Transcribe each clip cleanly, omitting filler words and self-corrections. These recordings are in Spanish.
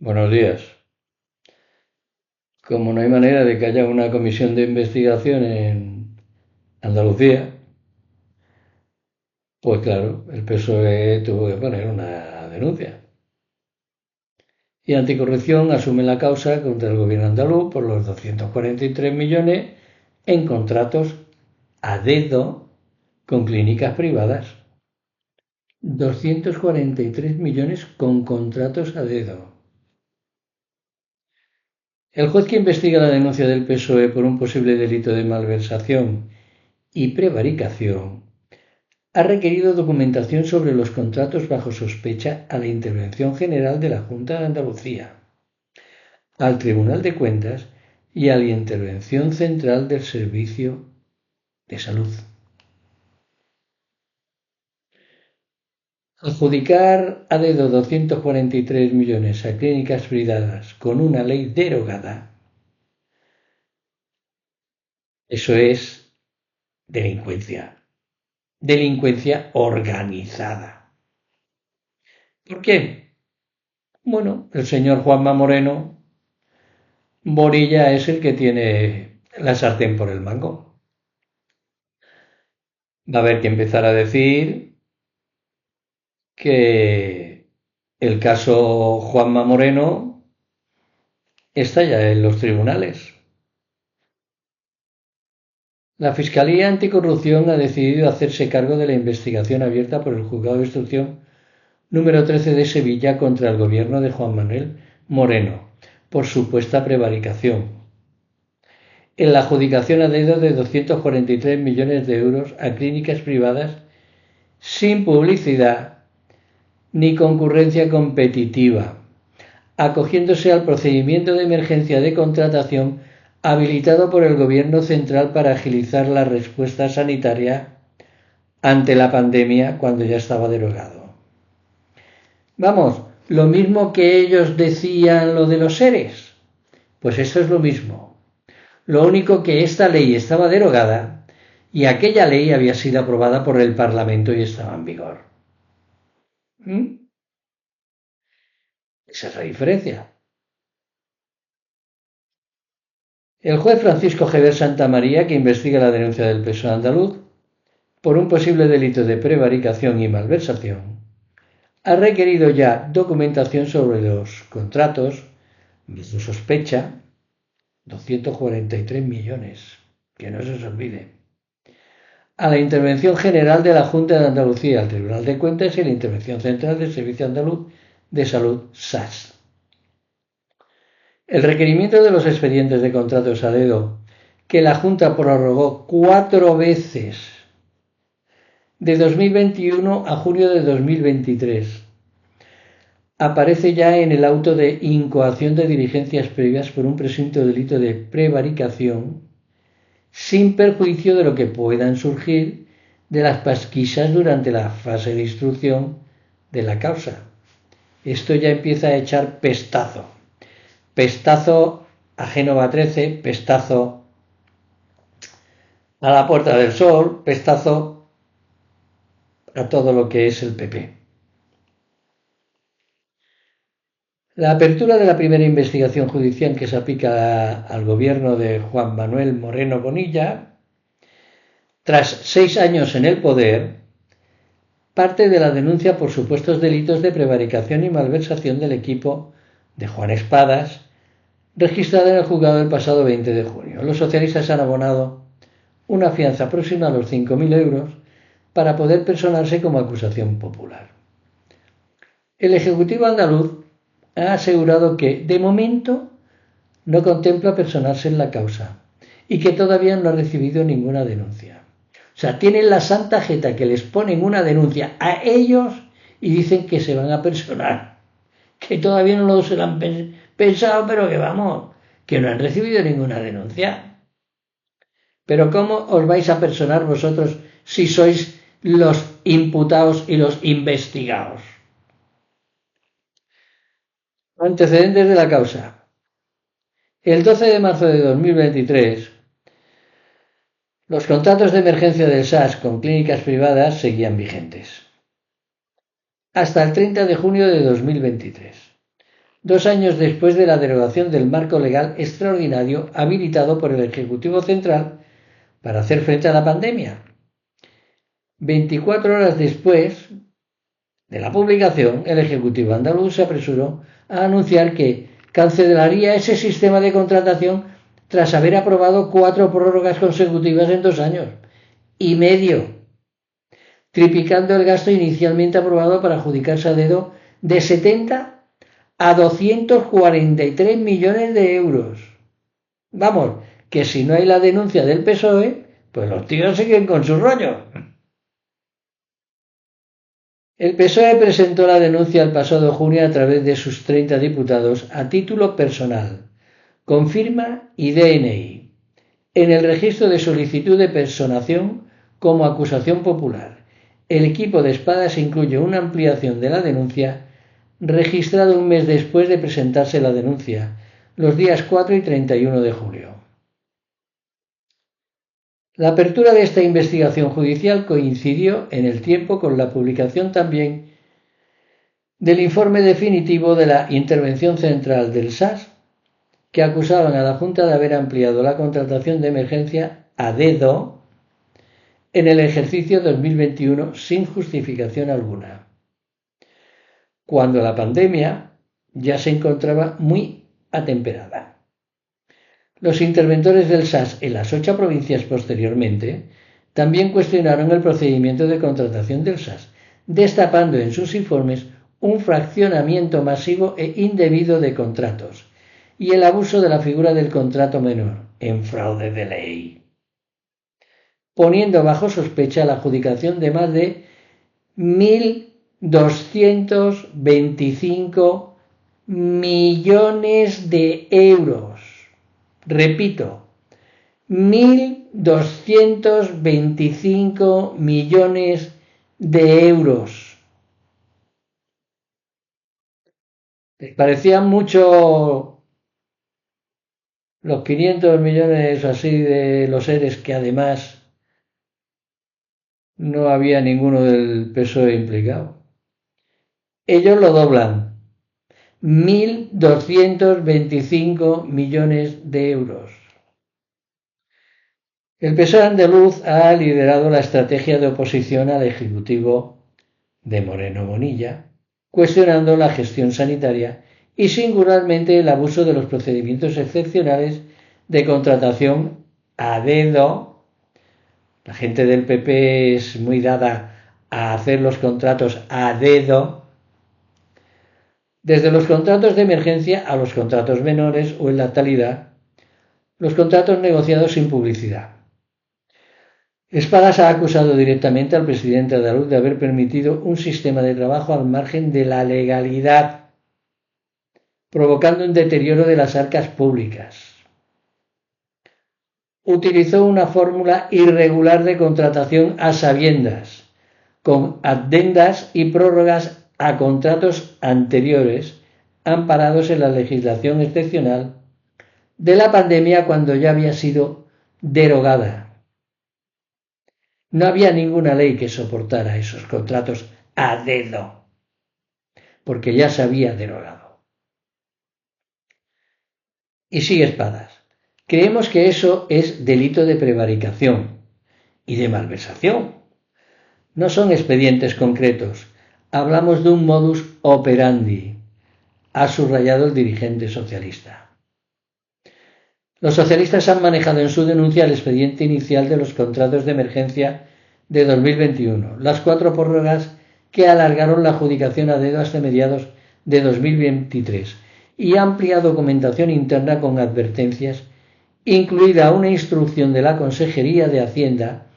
Buenos días. Como no hay manera de que haya una comisión de investigación en Andalucía, pues claro, el PSOE tuvo que poner una denuncia. Y Anticorrupción asume la causa contra el gobierno andaluz por los 243 millones en contratos a dedo con clínicas privadas. 243 millones con contratos a dedo. El juez que investiga la denuncia del PSOE por un posible delito de malversación y prevaricación ha requerido documentación sobre los contratos bajo sospecha a la Intervención General de la Junta de Andalucía, al Tribunal de Cuentas y a la Intervención Central del Servicio de Salud. Adjudicar a dedo 243 millones a clínicas privadas con una ley derogada, eso es delincuencia. Delincuencia organizada. ¿Por qué? Bueno, el señor Juanma Moreno Borilla es el que tiene la sartén por el mango. Va a haber que empezar a decir que el caso Juanma Moreno está ya en los tribunales. La Fiscalía Anticorrupción ha decidido hacerse cargo de la investigación abierta por el Juzgado de Instrucción número 13 de Sevilla contra el gobierno de Juan Manuel Moreno por supuesta prevaricación en la adjudicación a dedo de 243 millones de euros a clínicas privadas sin publicidad ni concurrencia competitiva, acogiéndose al procedimiento de emergencia de contratación habilitado por el Gobierno central para agilizar la respuesta sanitaria ante la pandemia cuando ya estaba derogado. Vamos, lo mismo que ellos decían lo de los seres, pues eso es lo mismo. Lo único que esta ley estaba derogada y aquella ley había sido aprobada por el Parlamento y estaba en vigor. Esa es la diferencia. El juez Francisco Javier Santamaría, que investiga la denuncia del PSOE andaluz por un posible delito de prevaricación y malversación, ha requerido ya documentación sobre los contratos de su sospecha, 243 millones, que no se os olvide, a la Intervención General de la Junta de Andalucía, al Tribunal de Cuentas y a la Intervención Central del Servicio Andaluz de Salud, SAS. El requerimiento de los expedientes de contratos a dedo que la Junta prorrogó 4 veces de 2021 a junio de 2023 aparece ya en el auto de incoación de diligencias previas por un presunto delito de prevaricación sin perjuicio de lo que puedan surgir de las pesquisas durante la fase de instrucción de la causa. Esto ya empieza a echar pestazo. Pestazo a Génova 13, pestazo a la Puerta del Sol, pestazo a todo lo que es el PP. La apertura de la primera investigación judicial que se aplica al gobierno de Juan Manuel Moreno Bonilla, tras 6 años en el poder, parte de la denuncia por supuestos delitos de prevaricación y malversación del equipo de Juan Espadas, registrada en el juzgado el pasado 20 de junio. Los socialistas han abonado una fianza próxima a los 5.000 euros para poder personarse como acusación popular. El Ejecutivo andaluz ha asegurado que, de momento, no contempla personarse en la causa y que todavía no ha recibido ninguna denuncia. O sea, tienen la santa jeta que les ponen una denuncia a ellos y dicen que se van a personar. Que todavía no lo se lo han pensado, pero que vamos, que no han recibido ninguna denuncia. Pero ¿cómo os vais a personar vosotros si sois los imputados y los investigados? Antecedentes de la causa. El 12 de marzo de 2023, los contratos de emergencia del SAS con clínicas privadas seguían vigentes. Hasta el 30 de junio de 2023. 2 años después de la derogación del marco legal extraordinario habilitado por el Ejecutivo Central para hacer frente a la pandemia. 24 horas después de la publicación, el Ejecutivo andaluz se apresuró a anunciar que cancelaría ese sistema de contratación tras haber aprobado 4 prórrogas consecutivas en 2 años y medio, triplicando el gasto inicialmente aprobado para adjudicarse a dedo de 70 a 243 millones de euros. Vamos, que si no hay la denuncia del PSOE, pues los tíos siguen con su rollo. El PSOE presentó la denuncia el pasado junio a través de sus 30 diputados a título personal, con firma y DNI, en el registro de solicitud de personación como acusación popular. El equipo de Espadas incluye una ampliación de la denuncia registrada un mes después de presentarse la denuncia, los días 4 y 31 de julio. La apertura de esta investigación judicial coincidió en el tiempo con la publicación también del informe definitivo de la Intervención Central del SAS, que acusaban a la Junta de haber ampliado la contratación de emergencia a dedo en el ejercicio 2021 sin justificación alguna, cuando la pandemia ya se encontraba muy atemperada. Los interventores del SAS en las 8 provincias posteriormente también cuestionaron el procedimiento de contratación del SAS, destapando en sus informes un fraccionamiento masivo e indebido de contratos y el abuso de la figura del contrato menor en fraude de ley, poniendo bajo sospecha la adjudicación de más de 1.225 millones de euros. Repito, 1.225 millones de euros. ¿Les parecían mucho los 500 millones así de los ERES que además no había ninguno del PSOE implicado? Ellos lo doblan. 1.225 millones de euros. El PSOE andaluz ha liderado la estrategia de oposición al Ejecutivo de Moreno Bonilla, cuestionando la gestión sanitaria y singularmente el abuso de los procedimientos excepcionales de contratación a dedo. La gente del PP es muy dada a hacer los contratos a dedo, desde los contratos de emergencia a los contratos menores o en la actualidad, los contratos negociados sin publicidad. Espadas ha acusado directamente al presidente andaluz de haber permitido un sistema de trabajo al margen de la legalidad, provocando un deterioro de las arcas públicas. Utilizó una fórmula irregular de contratación a sabiendas, con adendas y prórrogas a contratos anteriores, amparados en la legislación excepcional de la pandemia cuando ya había sido derogada. No había ninguna ley que soportara esos contratos a dedo, porque ya se había derogado. Y sigue Espadas. Creemos que eso es delito de prevaricación y de malversación. No son expedientes concretos. Hablamos de un modus operandi, ha subrayado el dirigente socialista. Los socialistas han manejado en su denuncia el expediente inicial de los contratos de emergencia de 2021, las 4 prórrogas que alargaron la adjudicación a dedo hasta mediados de 2023 y amplia documentación interna con advertencias, incluida una instrucción de la Consejería de Hacienda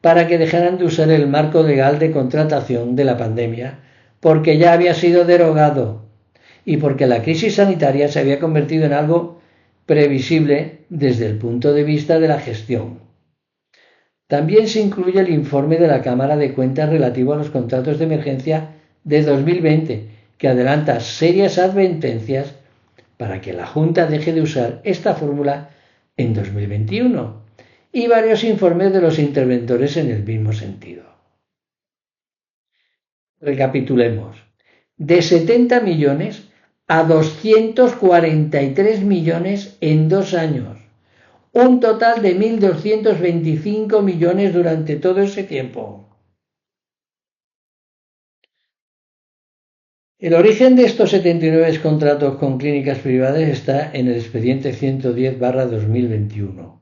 para que dejaran de usar el marco legal de contratación de la pandemia porque ya había sido derogado y porque la crisis sanitaria se había convertido en algo previsible desde el punto de vista de la gestión. También se incluye el informe de la Cámara de Cuentas relativo a los contratos de emergencia de 2020, que adelanta serias advertencias para que la Junta deje de usar esta fórmula en 2021, y varios informes de los interventores en el mismo sentido. Recapitulemos. De 70 millones a 243 millones en 2 años, un total de 1.225 millones durante todo ese tiempo. El origen de estos 79 contratos con clínicas privadas está en el expediente 110/2021.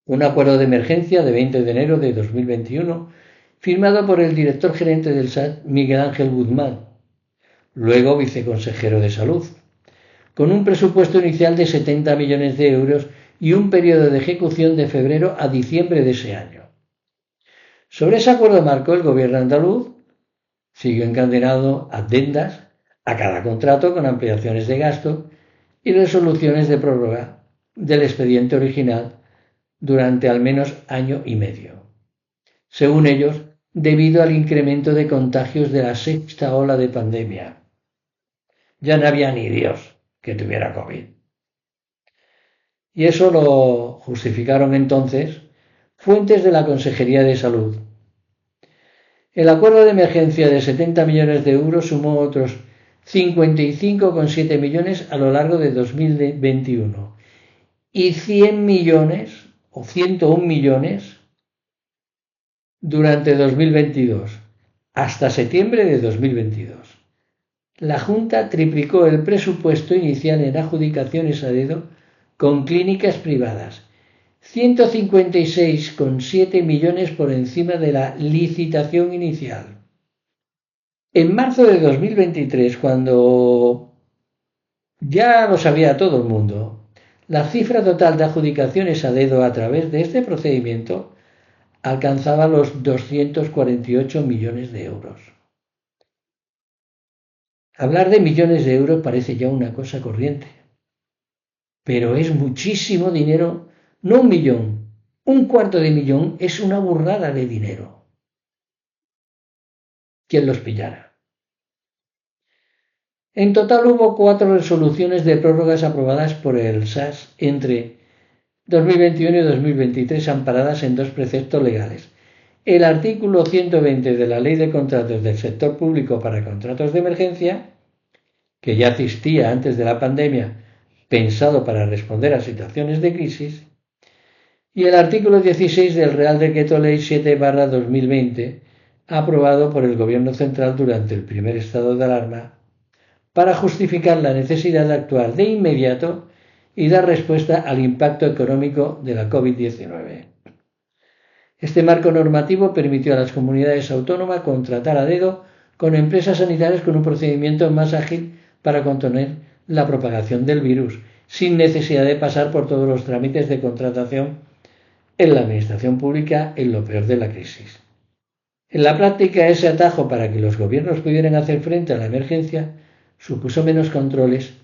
Un acuerdo de emergencia de 20 de enero de 2021 firmado por el director gerente del SAT, Miguel Ángel Guzmán, luego viceconsejero de Salud, con un presupuesto inicial de 70 millones de euros y un periodo de ejecución de febrero a diciembre de ese año. Sobre ese acuerdo marco, el gobierno andaluz siguió encadenando adendas a cada contrato con ampliaciones de gasto y resoluciones de prórroga del expediente original durante al menos año y medio. Según ellos, debido al incremento de contagios de la sexta ola de pandemia. Ya no había ni Dios que tuviera COVID. Y eso lo justificaron entonces fuentes de la Consejería de Salud. El acuerdo de emergencia de 70 millones de euros sumó otros 55,7 millones a lo largo de 2021 y 100 millones o 101 millones durante 2022 hasta septiembre de 2022. La Junta triplicó el presupuesto inicial en adjudicaciones a dedo con clínicas privadas, 156,7 millones por encima de la licitación inicial. En marzo de 2023, cuando ya lo sabía todo el mundo, la cifra total de adjudicaciones a dedo a través de este procedimiento alcanzaba los 248 millones de euros. Hablar de millones de euros parece ya una cosa corriente, pero es muchísimo dinero, no 1 millón, 1/4 de millón es una burrada de dinero. ¿Quién los pillara? En total hubo 4 resoluciones de prórrogas aprobadas por el SAS entre 2021 y 2023 amparadas en 2 preceptos legales. El artículo 120 de la Ley de Contratos del Sector Público para Contratos de Emergencia, que ya existía antes de la pandemia, pensado para responder a situaciones de crisis, y el artículo 16 del Real Decreto Ley 7/2020, aprobado por el Gobierno Central durante el primer estado de alarma, para justificar la necesidad de actuar de inmediato y dar respuesta al impacto económico de la COVID-19. Este marco normativo permitió a las comunidades autónomas contratar a dedo con empresas sanitarias con un procedimiento más ágil para contener la propagación del virus, sin necesidad de pasar por todos los trámites de contratación en la administración pública en lo peor de la crisis. En la práctica, ese atajo para que los gobiernos pudieran hacer frente a la emergencia supuso menos controles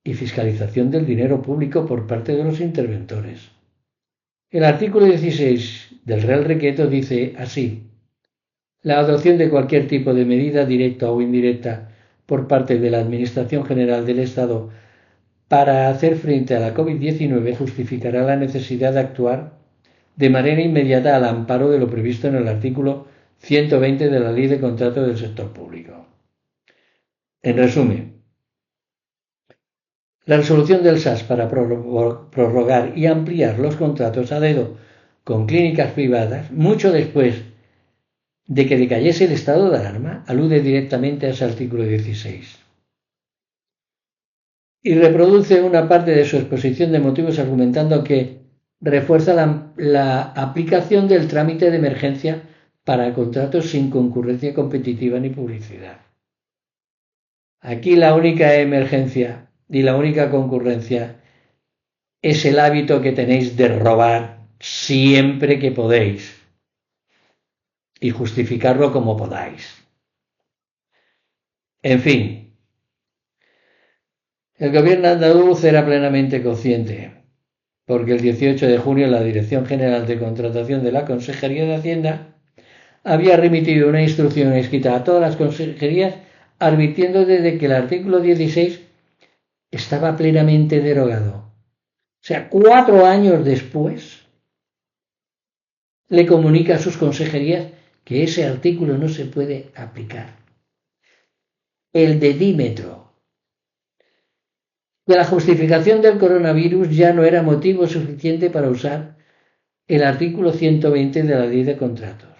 y fiscalización del dinero público por parte de los interventores. El artículo 16 del Real Decreto dice así: la adopción de cualquier tipo de medida directa o indirecta por parte de la Administración General del Estado para hacer frente a la COVID-19 justificará la necesidad de actuar de manera inmediata al amparo de lo previsto en el artículo 120 de la Ley de Contratos del Sector Público. En resumen, la resolución del SAS para prorrogar y ampliar los contratos a dedo con clínicas privadas, mucho después de que decayese el estado de alarma, alude directamente a ese artículo 16. Y reproduce una parte de su exposición de motivos argumentando que refuerza la aplicación del trámite de emergencia para contratos sin concurrencia competitiva ni publicidad. Aquí la única emergencia y la única concurrencia es el hábito que tenéis de robar siempre que podéis y justificarlo como podáis. En fin, el gobierno andaluz era plenamente consciente, porque el 18 de junio la Dirección General de Contratación de la Consejería de Hacienda había remitido una instrucción escrita a todas las consejerías advirtiendo de que el artículo 16 estaba plenamente derogado. O sea, 4 años después le comunica a sus consejerías que ese artículo no se puede aplicar. el dedímetro, que la justificación del coronavirus ya no era motivo suficiente para usar el artículo 120 de la Ley de Contratos,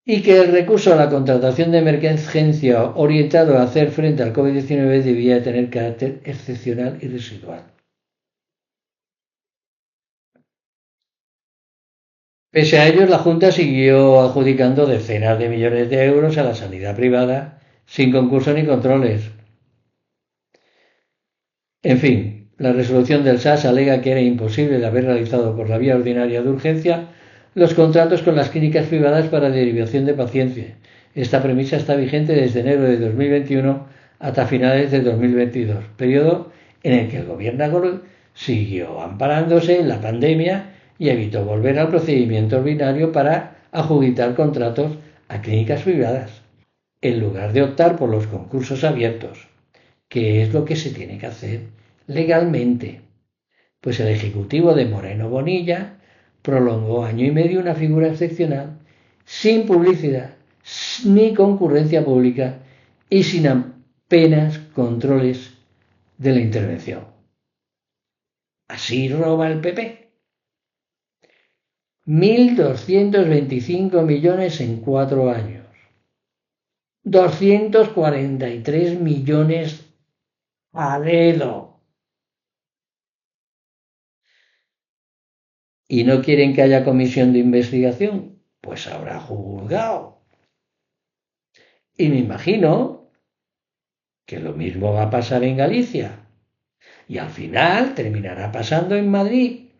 y que el recurso a la contratación de emergencia orientado a hacer frente al COVID-19 debía tener carácter excepcional y residual. Pese a ello, la Junta siguió adjudicando decenas de millones de euros a la sanidad privada sin concurso ni controles. En fin, la resolución del SAS alega que era imposible el haber realizado por la vía ordinaria de urgencia los contratos con las clínicas privadas para derivación de pacientes. Esta premisa está vigente desde enero de 2021 hasta finales de 2022, periodo en el que el gobierno siguió amparándose en la pandemia y evitó volver al procedimiento ordinario para adjudicar contratos a clínicas privadas, en lugar de optar por los concursos abiertos, que es lo que se tiene que hacer legalmente. Pues el Ejecutivo de Moreno Bonilla prolongó año y medio una figura excepcional, sin publicidad ni concurrencia pública y sin apenas controles de la intervención. Así roba el PP. 1.225 millones en 4 años. 243 millones a dedo. ¿Y no quieren que haya comisión de investigación? Pues habrá juzgado. Y me imagino que lo mismo va a pasar en Galicia. Y al final terminará pasando en Madrid,